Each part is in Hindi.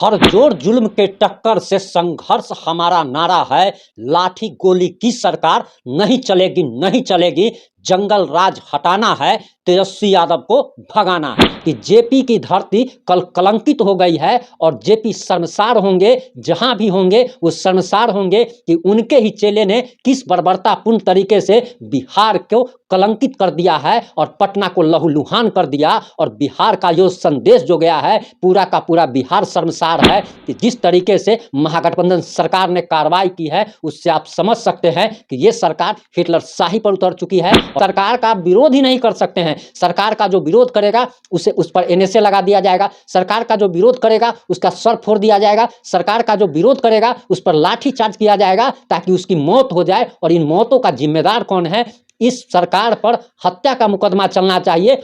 हर जोर जुल्म के टक्कर से संघर्ष हमारा नारा है। लाठी गोली की सरकार नहीं चलेगी, नहीं चलेगी। जंगल राज हटाना है, तेजस्वी यादव को भगाना है। कि जेपी की धरती कल कलंकित हो गई है और जेपी शर्मसार होंगे, जहां भी होंगे वो शर्मसार होंगे कि उनके ही चेले ने किस बर्बरतापूर्ण तरीके से बिहार को कलंकित कर दिया है और पटना को लहूलुहान कर दिया। और बिहार का जो संदेश जो गया है, पूरा का पूरा बिहार शर्मसार है कि जिस तरीके से महागठबंधन सरकार ने कार्रवाई की है, उससे आप समझ सकते हैं कि ये सरकार हिटलर शाही पर उतर चुकी है। सरकार का विरोध ही नहीं कर सकते हैं। सरकार का जो विरोध करेगा उसे उस पर एनएसए लगा दिया जाएगा। सरकार का जो विरोध करेगा उसका सर फोड़ दिया जाएगा। सरकार का जो विरोध करेगा उस पर लाठी चार्ज किया जाएगा ताकि उसकी मौत हो जाए। और इन मौतों का जिम्मेदार कौन है? इस सरकार पर हत्या का मुकदमा चलना चाहिए।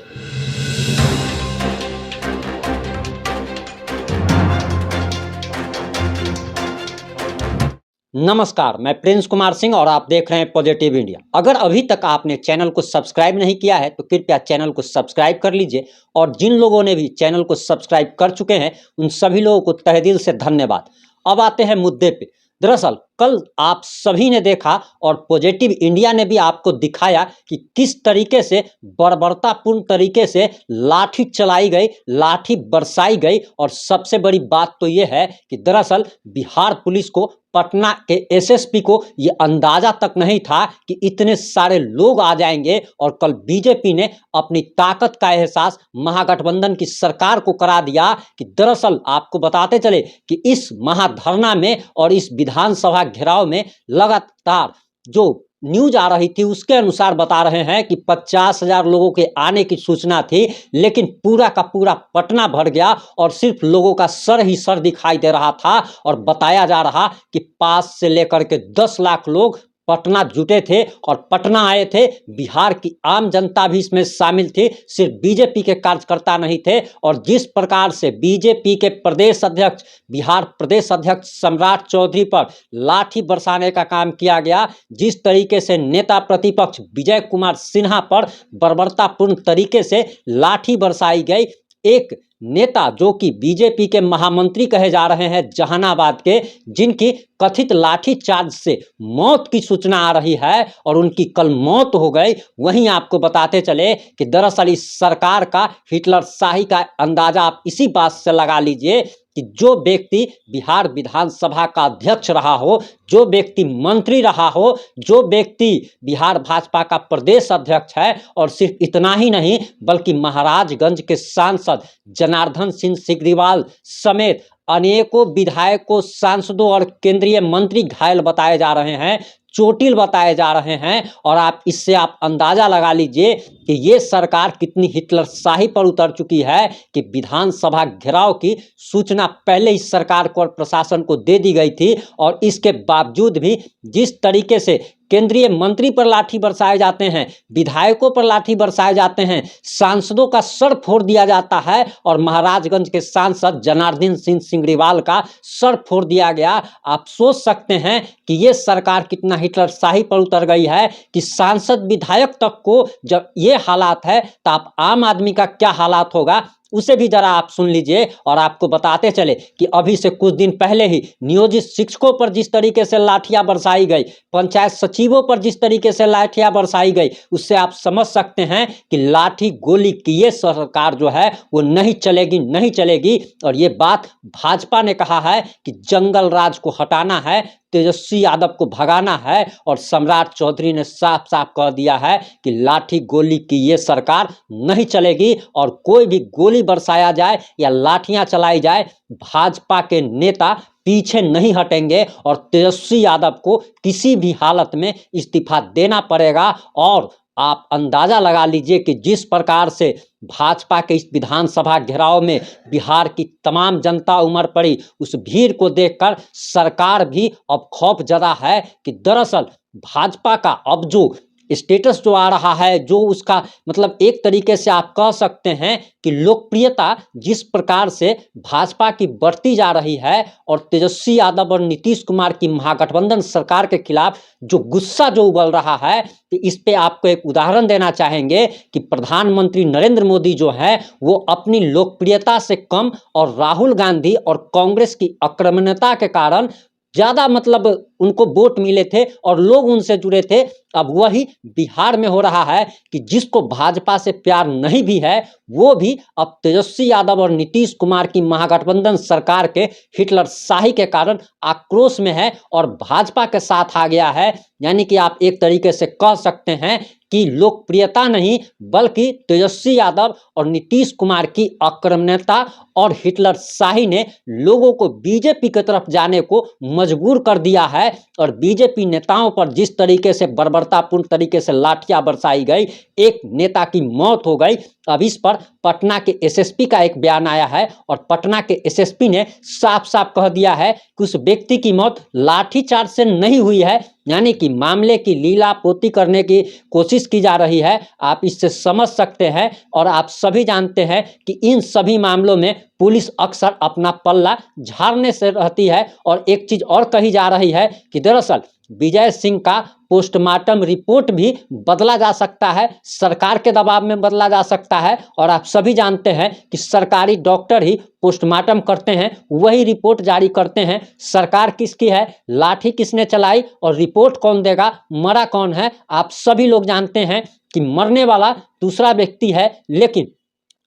नमस्कार, मैं प्रिंस कुमार सिंह और आप देख रहे हैं पॉजिटिव इंडिया। अगर अभी तक आपने चैनल को सब्सक्राइब नहीं किया है तो कृपया चैनल को सब्सक्राइब कर लीजिए। और जिन लोगों ने भी चैनल को सब्सक्राइब कर चुके हैं उन सभी लोगों को तहे दिल से धन्यवाद। अब आते हैं मुद्दे पे। दरअसल कल आप सभी ने देखा और पॉजिटिव इंडिया ने भी आपको दिखाया कि किस तरीके से बर्बरतापूर्ण तरीके से लाठी चलाई गई, लाठी बरसाई गई। और सबसे बड़ी बात तो ये है कि दरअसल बिहार पुलिस को, पटना के एसएसपी को ये अंदाजा तक नहीं था कि इतने सारे लोग आ जाएंगे। और कल बीजेपी ने अपनी ताकत का एहसास महागठबंधन की सरकार को करा दिया कि दरअसल आपको बताते चले कि इस महाधरना में और इस विधानसभा घेराव में लगातार जो न्यूज आ रही थी उसके अनुसार बता रहे हैं कि 50,000 लोगों के आने की सूचना थी, लेकिन पूरा का पूरा पटना भर गया और सिर्फ लोगों का सर ही सर दिखाई दे रहा था। और बताया जा रहा कि 5 से लेकर के 10 लाख लोग पटना जुटे थे और पटना आए थे। बिहार की आम जनता भी इसमें शामिल थी, सिर्फ बीजेपी के कार्यकर्ता नहीं थे। और जिस प्रकार से बीजेपी के प्रदेश अध्यक्ष, बिहार प्रदेश अध्यक्ष सम्राट चौधरी पर लाठी बरसाने का काम किया गया, जिस तरीके से नेता प्रतिपक्ष विजय कुमार सिन्हा पर बर्बरतापूर्ण तरीके से लाठी बरसाई गई, एक नेता जो कि बीजेपी के महामंत्री कहे जा रहे हैं जहानाबाद के, जिनकी कथित लाठी चार्ज से मौत की सूचना आ रही है और उनकी कल मौत हो गई। वहीं आपको बताते चले कि दरअसल इस सरकार का हिटलर शाही का अंदाजा आप इसी बात से लगा लीजिए कि जो व्यक्ति बिहार विधानसभा का अध्यक्ष रहा हो, जो व्यक्ति मंत्री रहा हो, जो व्यक्ति बिहार भाजपा का प्रदेश अध्यक्ष है, और सिर्फ इतना ही नहीं बल्कि महाराजगंज के सांसद जनार्दन सिंह सिग्रीवाल समेत अनेकों विधायकों, सांसदों और केंद्रीय मंत्री घायल बताए जा रहे हैं, चोटिल बताए जा रहे हैं। और आप इससे आप अंदाजा लगा लीजिए कि ये सरकार कितनी हिटलर शाही पर उतर चुकी है कि विधानसभा घेराव की सूचना पहले ही सरकार को और प्रशासन को दे दी गई थी। और इसके बावजूद भी जिस तरीके से केंद्रीय मंत्री पर लाठी बरसाए जाते हैं, विधायकों पर लाठी बरसाए जाते हैं, सांसदों का सर फोड़ दिया जाता है और महाराजगंज के सांसद जनार्दन सिंह सिग्रीवाल का सर फोड़ दिया गया। आप सोच सकते हैं कि ये सरकार कितना हिटलर शाही पर उतर गई है कि सांसद विधायक तक को जब ये हालात है तो आप आम आदमी का क्या हालात होगा उसे भी जरा आप सुन लीजिए। और आपको बताते चले कि अभी से कुछ दिन पहले ही नियोजित शिक्षकों पर जिस तरीके से लाठियां बरसाई गई, पंचायत सचिवों पर जिस तरीके से लाठियां बरसाई गई, उससे आप समझ सकते हैं कि लाठी गोली की ये सरकार जो है वो नहीं चलेगी, नहीं चलेगी। और ये बात भाजपा ने कहा है कि जंगल राज को हटाना है, तेजस्वी यादव को भगाना है। और सम्राट चौधरी ने साफ साफ कह दिया है कि लाठी गोली की ये सरकार नहीं चलेगी और कोई भी गोली बरसाया जाए या लाठियां चलाई जाए, भाजपा के नेता पीछे नहीं हटेंगे और तेजस्वी यादव को किसी भी हालत में इस्तीफा देना पड़ेगा। और आप अंदाजा लगा लीजिए कि जिस प्रकार से भाजपा के इस विधानसभा घेराव में बिहार की तमाम जनता उमड़ पड़ी, उस भीड़ को देखकर सरकार भी अब खौफ जदा है कि दरअसल भाजपा का अब जो स्टेटस जो आ रहा है, जो उसका मतलब एक तरीके से आप कह सकते हैं कि लोकप्रियता जिस प्रकार से भाजपा की बढ़ती जा रही है और तेजस्वी यादव और नीतीश कुमार की महागठबंधन सरकार के खिलाफ जो गुस्सा जो उबल रहा है, तो इस पे आपको एक उदाहरण देना चाहेंगे कि प्रधानमंत्री नरेंद्र मोदी जो है वो अपनी लोकप्रियता से कम और राहुल गांधी और कांग्रेस की आक्रामकता के कारण ज़्यादा मतलब उनको वोट मिले थे और लोग उनसे जुड़े थे। अब वही बिहार में हो रहा है कि जिसको भाजपा से प्यार नहीं भी है, वो भी अब तेजस्वी यादव और नीतीश कुमार की महागठबंधन सरकार के हिटलरशाही के कारण आक्रोश में है और भाजपा के साथ आ गया है। यानी कि आप एक तरीके से कह सकते हैं कि लोकप्रियता नहीं बल्कि तेजस्वी यादव और नीतीश कुमार की आक्रामकता और हिटलरशाही ने लोगों को बीजेपी की तरफ जाने को मजबूर कर दिया है। और बीजेपी नेताओं पर जिस तरीके से बर्बरतापूर्ण तरीके से लाठियां बरसाई गई, एक नेता की मौत हो गई। अब इस पर पटना के एसएसपी का एक बयान आया है और पटना के एसएसपी ने साफ साफ कह दिया है कि उस व्यक्ति की मौत लाठीचार्ज से नहीं हुई है, यानी कि मामले की लीला पोती करने की कोशिश की जा रही है। आप इससे समझ सकते हैं और आप सभी जानते हैं कि इन सभी मामलों में पुलिस अक्सर अपना पल्ला झाड़ने से रहती है। और एक चीज और कही जा रही है कि दरअसल विजय सिंह का पोस्टमार्टम रिपोर्ट भी बदला जा सकता है, सरकार के दबाव में बदला जा सकता है। और आप सभी जानते हैं कि सरकारी डॉक्टर ही पोस्टमार्टम करते हैं, वही रिपोर्ट जारी करते हैं। सरकार किसकी है, लाठी किसने चलाई और रिपोर्ट कौन देगा, मरा कौन है? आप सभी लोग जानते हैं कि मरने वाला दूसरा व्यक्ति है, लेकिन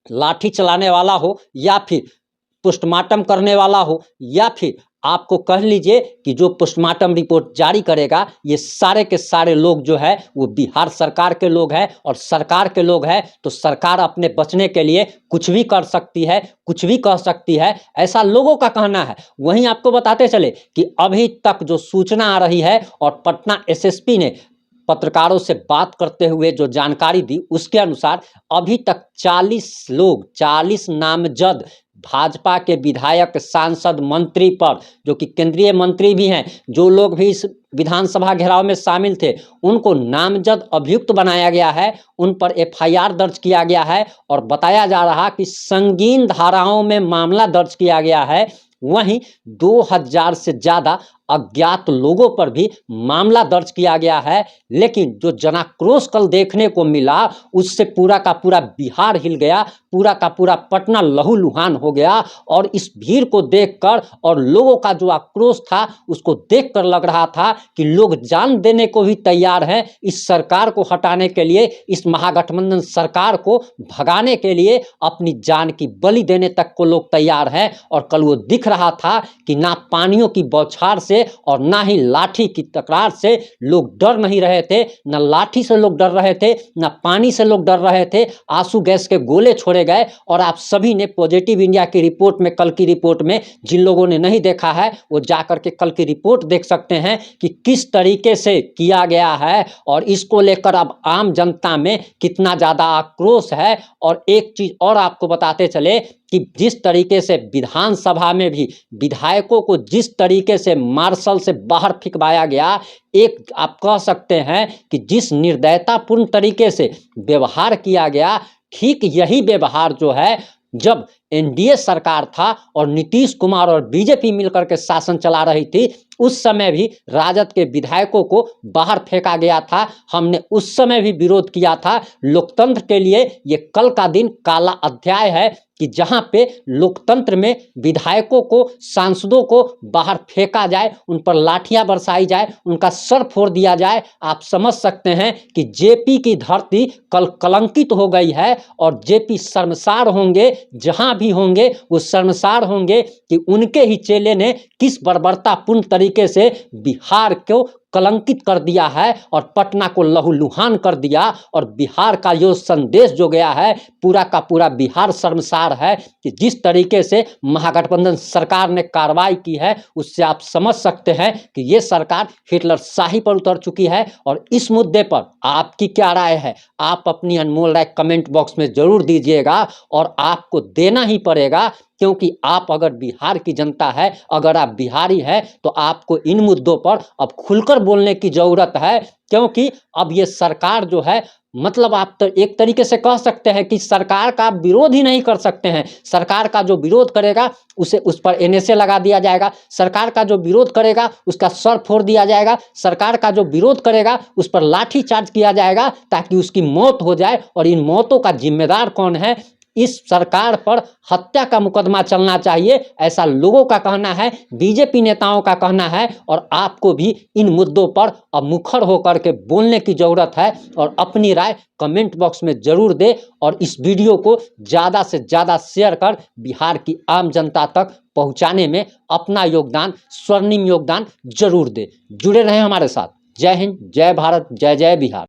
लाठी चलाने वाला हो या फिर पोस्टमार्टम करने वाला हो या फिर आपको कह लीजिए कि जो पोस्टमार्टम रिपोर्ट जारी करेगा, ये सारे के सारे लोग जो है वो बिहार सरकार के लोग हैं। और सरकार के लोग हैं तो सरकार अपने बचने के लिए कुछ भी कर सकती है, कुछ भी कह सकती है, ऐसा लोगों का कहना है। वहीं आपको बताते चले कि अभी तक जो सूचना आ रही है और पटना एसएसपी ने पत्रकारों से बात करते हुए जो जानकारी दी, उसके अनुसार अभी तक 40 नामजद भाजपा के विधायक, सांसद, मंत्री पर, जो कि केंद्रीय मंत्री भी हैं, जो लोग भी इस विधानसभा घेराव में शामिल थे, उनको नामजद अभियुक्त बनाया गया है, उन पर एफआईआर दर्ज किया गया है और बताया जा रहा कि संगीन धाराओं में मामला दर्ज किया गया है। वहीं 2000 से ज़्यादा अज्ञात लोगों पर भी मामला दर्ज किया गया है। लेकिन जो जनाक्रोश कल देखने को मिला, उससे पूरा का पूरा बिहार हिल गया, पूरा का पूरा पटना लहूलुहान हो गया। और इस भीड़ को देखकर और लोगों का जो आक्रोश था, उसको देखकर लग रहा था कि लोग जान देने को भी तैयार हैं इस सरकार को हटाने के लिए, इस महागठबंधन सरकार को भगाने के लिए अपनी जान की बलि देने तक को लोग तैयार हैं। और कल वो दिख रहा था कि ना पानियों की बौछार से और ना ही लाठी की तकरार से लोग डर नहीं रहे थे, ना लाठी से लोग डर रहे थे, ना पानी से लोग डर रहे थे। आंसू गैस के गोले छोड़े गए। और आप सभी ने पॉजिटिव इंडिया की रिपोर्ट में, कल की रिपोर्ट में, जिन लोगों ने नहीं देखा है वो जाकर के कल की रिपोर्ट देख सकते हैं कि किस तरीके से किया गया है और इसको लेकर अब आम जनता में कितना ज़्यादा आक्रोश है। और एक चीज़ और आपको बताते चले कि जिस तरीके से विधानसभा में भी विधायकों को जिस तरीके से मार्शल से बाहर फेंकवाया गया, एक आप कह सकते हैं कि जिस निर्दयतापूर्ण तरीके से व्यवहार किया गया, ठीक यही व्यवहार जो है जब एनडीए सरकार था और नीतीश कुमार और बीजेपी मिलकर के शासन चला रही थी, उस समय भी राजद के विधायकों को बाहर फेंका गया था। हमने उस समय भी विरोध किया था। लोकतंत्र के लिए ये कल का दिन काला अध्याय है कि जहां पे लोकतंत्र में विधायकों को, सांसदों को बाहर फेंका जाए, उन पर लाठियां बरसाई जाए, उनका सर फोड़ दिया जाए। आप समझ सकते हैं कि जेपी की धरती कल कलंकित हो गई है और जेपी शर्मसार होंगे, जहां भी होंगे वो शर्मसार होंगे कि उनके ही चेले ने किस बर्बरतापूर्ण तरीके से बिहार को कलंकित कर दिया है और पटना को लहूलुहान कर दिया। और बिहार का जो संदेश जो गया है, पूरा का पूरा बिहार शर्मसार है कि जिस तरीके से महागठबंधन सरकार ने कार्रवाई की है, उससे आप समझ सकते हैं कि ये सरकार हिटलरशाही पर उतर चुकी है। और इस मुद्दे पर आपकी क्या राय है? आप अपनी अनमोल राय कमेंट बॉक्स में जरूर दीजिएगा और आपको देना ही पड़ेगा, क्योंकि आप अगर बिहार की जनता है, अगर आप बिहारी है, तो आपको इन मुद्दों पर अब खुलकर बोलने की ज़रूरत है, क्योंकि अब ये सरकार जो है, मतलब आप तो एक तरीके से कह सकते हैं कि सरकार का आप विरोध ही नहीं कर सकते हैं। सरकार का जो विरोध करेगा उसे उस पर एनएसए लगा दिया जाएगा, सरकार का जो विरोध करेगा उसका सर फोड़ दिया जाएगा, सरकार का जो विरोध करेगा उस पर लाठी चार्ज किया जाएगा ताकि उसकी मौत हो जाए। और इन मौतों का जिम्मेदार कौन है? इस सरकार पर हत्या का मुकदमा चलना चाहिए, ऐसा लोगों का कहना है, बीजेपी नेताओं का कहना है। और आपको भी इन मुद्दों पर अब मुखर होकर के बोलने की ज़रूरत है और अपनी राय कमेंट बॉक्स में ज़रूर दे। और इस वीडियो को ज़्यादा से ज़्यादा शेयर कर बिहार की आम जनता तक पहुंचाने में अपना योगदान, स्वर्णिम योगदान जरूर दे। जुड़े रहें हमारे साथ। जय हिंद, जय भारत, जय जय बिहार।